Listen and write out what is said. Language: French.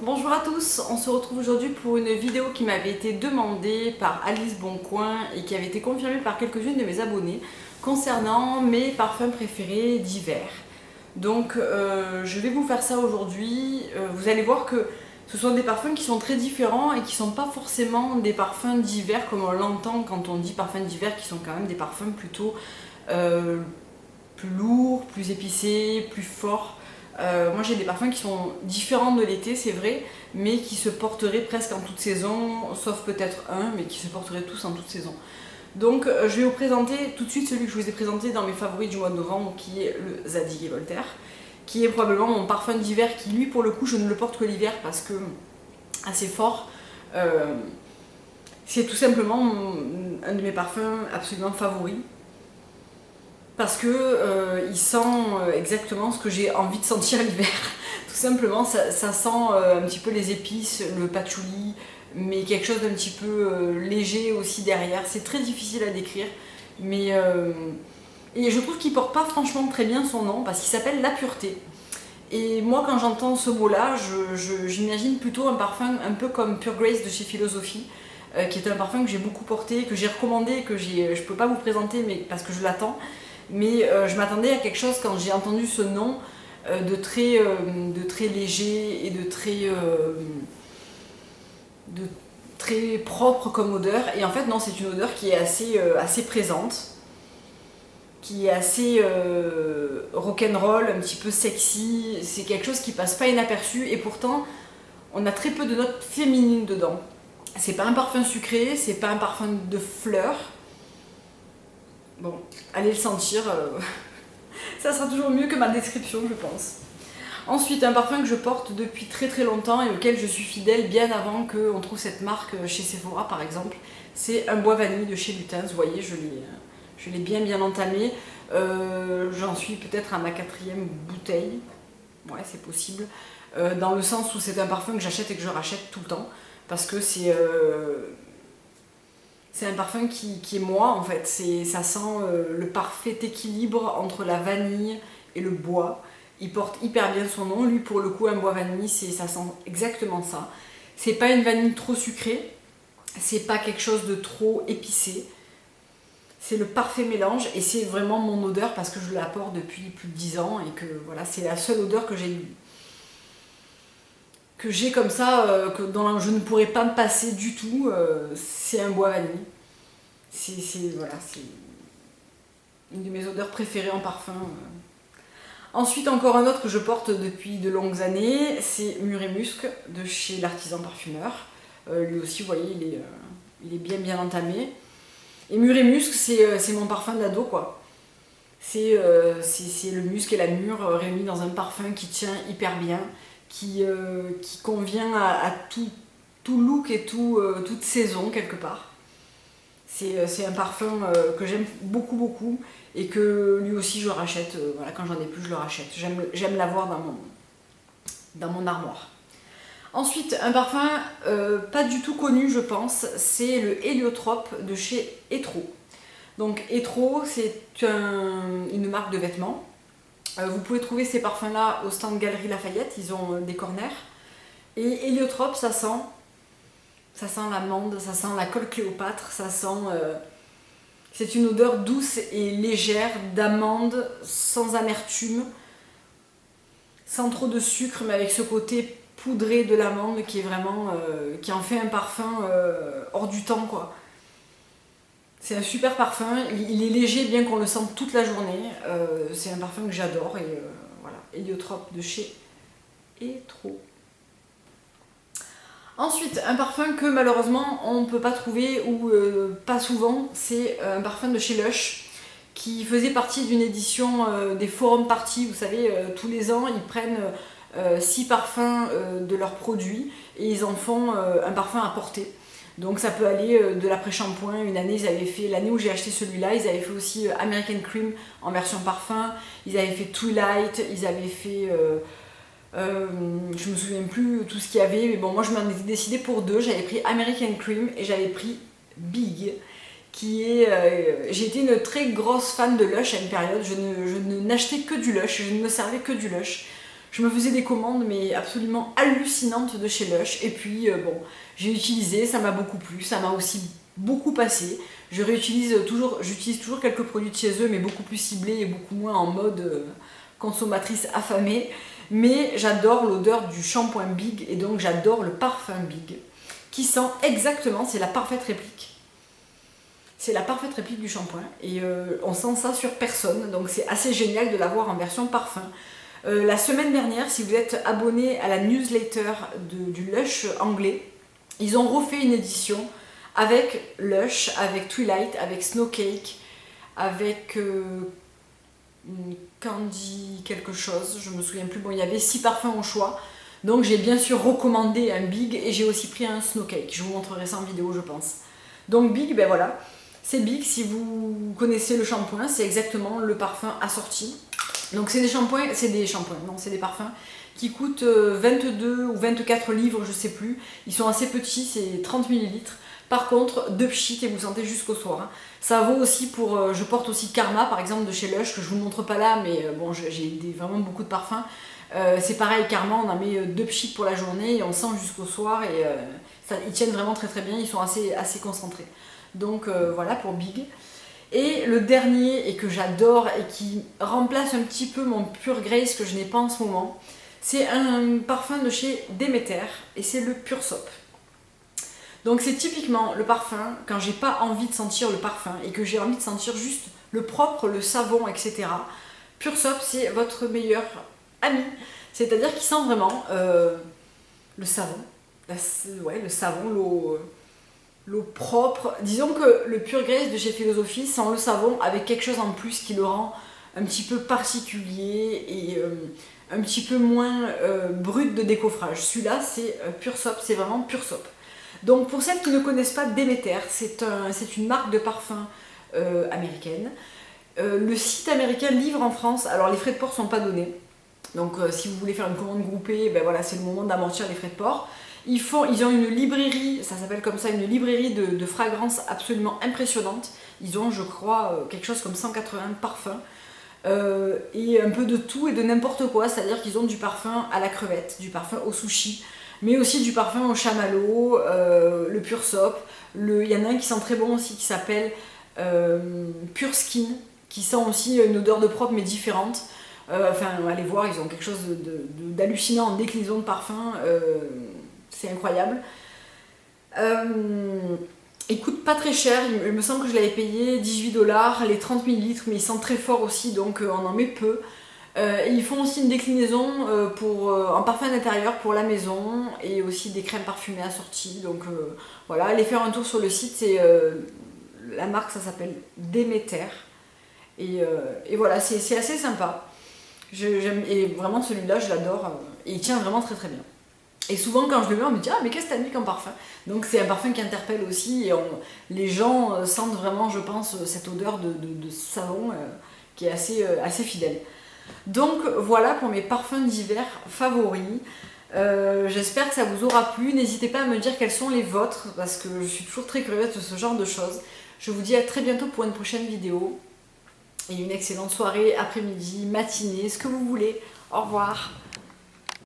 Bonjour à tous, on se retrouve aujourd'hui pour une vidéo qui m'avait été demandée par Alice Boncoin et qui avait été confirmée par quelques-unes de mes abonnés concernant mes parfums préférés d'hiver. Donc je vais vous faire ça aujourd'hui. Vous allez voir que ce sont des parfums qui sont très différents et qui ne sont pas forcément des parfums d'hiver comme on l'entend quand on dit parfums d'hiver, qui sont quand même des parfums plutôt plus lourds, plus épicés, plus forts. Moi j'ai des parfums qui sont différents de l'été, c'est vrai, mais qui se porteraient presque en toute saison, sauf peut-être un, mais qui se porteraient tous en toute saison. Donc je vais vous présenter tout de suite celui que je vous ai présenté dans mes favoris du mois de novembre, qui est le Zadig et Voltaire, qui est probablement mon parfum d'hiver, qui lui pour le coup je ne le porte que l'hiver parce que assez fort. C'est tout simplement un de mes parfums absolument favoris. Parce que il sent exactement ce que j'ai envie de sentir l'hiver. Tout simplement, ça sent un petit peu les épices, le patchouli, mais quelque chose d'un petit peu léger aussi derrière. C'est très difficile à décrire, mais et je trouve qu'il porte pas franchement très bien son nom parce qu'il s'appelle La Pureté. Et moi, quand j'entends ce mot-là, j'imagine plutôt un parfum un peu comme Pure Grace de chez Philosophie, qui est un parfum que j'ai beaucoup porté, que j'ai recommandé, je peux pas vous présenter, mais parce que je l'attends. Mais je m'attendais à quelque chose quand j'ai entendu ce nom de très léger et de très propre comme odeur. Et en fait non, c'est une odeur qui est assez présente, qui est assez rock'n'roll, un petit peu sexy. C'est quelque chose qui passe pas inaperçu et pourtant on a très peu de notes féminines dedans. C'est pas un parfum sucré, c'est pas un parfum de fleurs. Bon, allez le sentir, ça sera toujours mieux que ma description, je pense. Ensuite, un parfum que je porte depuis très très longtemps et auquel je suis fidèle bien avant qu'on trouve cette marque chez Sephora par exemple, c'est un bois vanille de chez Lutens. Vous voyez, je l'ai bien entamé. J'en suis peut-être à ma 4e bouteille, ouais c'est possible, dans le sens où c'est un parfum que j'achète et que je rachète tout le temps, parce que c'est un parfum qui est moi en fait, ça sent le parfait équilibre entre la vanille et le bois. Il porte hyper bien son nom, lui pour le coup un bois vanille, ça sent exactement ça. C'est pas une vanille trop sucrée, c'est pas quelque chose de trop épicé. C'est le parfait mélange et c'est vraiment mon odeur parce que je la porte depuis plus de 10 ans et que voilà, c'est la seule odeur que j'ai comme ça, dont je ne pourrais pas me passer du tout, c'est un bois vanille. Voilà, c'est une de mes odeurs préférées en parfum. Ensuite, encore un autre que je porte depuis de longues années, c'est Mûr et Musc de chez l'Artisan Parfumeur. Lui aussi, vous voyez, il est bien entamé. Et Mûr et Musc, c'est mon parfum d'ado, quoi. C'est le musc et la mûre réunis dans un parfum qui tient hyper bien, qui convient à tout look et toute saison, quelque part. C'est un parfum que j'aime beaucoup et que lui aussi je rachète. Voilà, quand j'en ai plus, je le rachète. J'aime l'avoir dans mon armoire. Ensuite, un parfum pas du tout connu, je pense, c'est le Héliotrope de chez Etro. Donc Etro, c'est une marque de vêtements. Vous pouvez trouver ces parfums-là au stand Galerie Lafayette, ils ont des corners. Et Héliotrope, ça sent l'amande, ça sent la colle Cléopâtre, ça sent... c'est une odeur douce et légère d'amande, sans amertume, sans trop de sucre, mais avec ce côté poudré de l'amande qui est vraiment... qui en fait un parfum hors du temps, quoi. C'est un super parfum, il est léger bien qu'on le sente toute la journée. C'est un parfum que j'adore et voilà, Héliotrope de chez Etro. Ensuite, un parfum que malheureusement on ne peut pas trouver ou pas souvent, c'est un parfum de chez Lush qui faisait partie d'une édition des Forum Party. Vous savez, tous les ans ils prennent 6 parfums de leurs produits et ils en font un parfum à porter. Donc ça peut aller de l'après-shampoing. Une année, ils avaient fait, l'année où j'ai acheté celui-là, ils avaient fait aussi American Cream en version parfum. Ils avaient fait Twilight, ils avaient fait... je me souviens plus tout ce qu'il y avait, mais bon, moi je m'en étais décidée pour 2. J'avais pris American Cream et j'avais pris Big, qui est... j'ai été une très grosse fan de Lush à une période. Je n'achetais que du Lush, je ne me servais que du Lush. Je me faisais des commandes mais absolument hallucinantes de chez Lush. Et puis bon, j'ai utilisé, ça m'a beaucoup plu, ça m'a aussi beaucoup passé. J'utilise toujours quelques produits de chez eux, mais beaucoup plus ciblés et beaucoup moins en mode consommatrice affamée. Mais j'adore l'odeur du shampoing Big et donc j'adore le parfum Big qui sent exactement, c'est la parfaite réplique. C'est la parfaite réplique du shampoing et on sent ça sur personne, donc c'est assez génial de l'avoir en version parfum. La semaine dernière, si vous êtes abonné à la newsletter du Lush anglais, ils ont refait une édition avec Lush, avec Twilight, avec Snowcake, avec Candy quelque chose, je me souviens plus, bon il y avait 6 parfums au choix, donc j'ai bien sûr recommandé un Big et j'ai aussi pris un Snowcake, je vous montrerai ça en vidéo je pense. Donc Big, ben voilà, c'est Big, si vous connaissez le shampoing, c'est exactement le parfum assorti. Donc c'est des parfums qui coûtent 22 ou 24 livres, je sais plus, ils sont assez petits, c'est 30 ml. Par contre, 2 pchit et vous sentez jusqu'au soir. Ça vaut aussi pour... je porte aussi Karma, par exemple, de chez Lush, que je vous montre pas là, mais bon, j'ai vraiment beaucoup de parfums. C'est pareil, Karma, on en met 2 pchit pour la journée et on sent jusqu'au soir. Et ils tiennent vraiment très très bien, ils sont assez concentrés. Donc voilà pour Big. Et le dernier, et que j'adore, et qui remplace un petit peu mon Pure Grace que je n'ai pas en ce moment, c'est un parfum de chez Demeter, et c'est le Pure Soap. Donc c'est typiquement le parfum, quand j'ai pas envie de sentir le parfum et que j'ai envie de sentir juste le propre, le savon, etc. Pure Soap, c'est votre meilleur ami. C'est-à-dire qu'il sent vraiment le savon, le savon, l'eau propre. Disons que le Pure Grace de chez Philosophy sent le savon avec quelque chose en plus qui le rend un petit peu particulier et un petit peu moins brut de décoffrage. Celui-là, c'est Pure Soap, c'est vraiment Pure Soap. Donc pour celles qui ne connaissent pas Demeter, c'est une marque de parfum américaine. Le site américain livre en France, alors les frais de port ne sont pas donnés. Donc si vous voulez faire une commande groupée, ben voilà, c'est le moment d'amortir les frais de port. Ils ont une librairie, ça s'appelle comme ça, une librairie de fragrances absolument impressionnante. Ils ont, je crois, quelque chose comme 180 parfums. Et un peu de tout et de n'importe quoi, c'est-à-dire qu'ils ont du parfum à la crevette, du parfum au sushi, mais aussi du parfum au chamallow, le Pure Soap. Il y en a un qui sent très bon aussi qui s'appelle Pure Skin, qui sent aussi une odeur de propre mais différente. Enfin, allez voir, ils ont quelque chose d'hallucinant en déclinaison de parfum, c'est incroyable. Il coûte pas très cher, il me semble que je l'avais payé 18 $, les 30 ml, mais il sent très fort aussi, donc on en met peu. Ils font aussi une déclinaison en parfum d'intérieur pour la maison et aussi des crèmes parfumées assorties. Donc voilà, allez faire un tour sur le site, la marque ça s'appelle Demeter. Et voilà, c'est assez sympa. Et vraiment celui-là je l'adore et il tient vraiment très très bien. Et souvent quand je le mets on me dit ah mais qu'est-ce que t'as mis comme parfum? Donc c'est un parfum qui interpelle aussi et les gens sentent vraiment je pense cette odeur de savon qui est assez fidèle. Donc voilà pour mes parfums d'hiver favoris. J'espère que ça vous aura plu. N'hésitez pas à me dire quels sont les vôtres parce que je suis toujours très curieuse de ce genre de choses. Je vous dis à très bientôt pour une prochaine vidéo. Et une excellente soirée, après-midi, matinée, ce que vous voulez. Au revoir.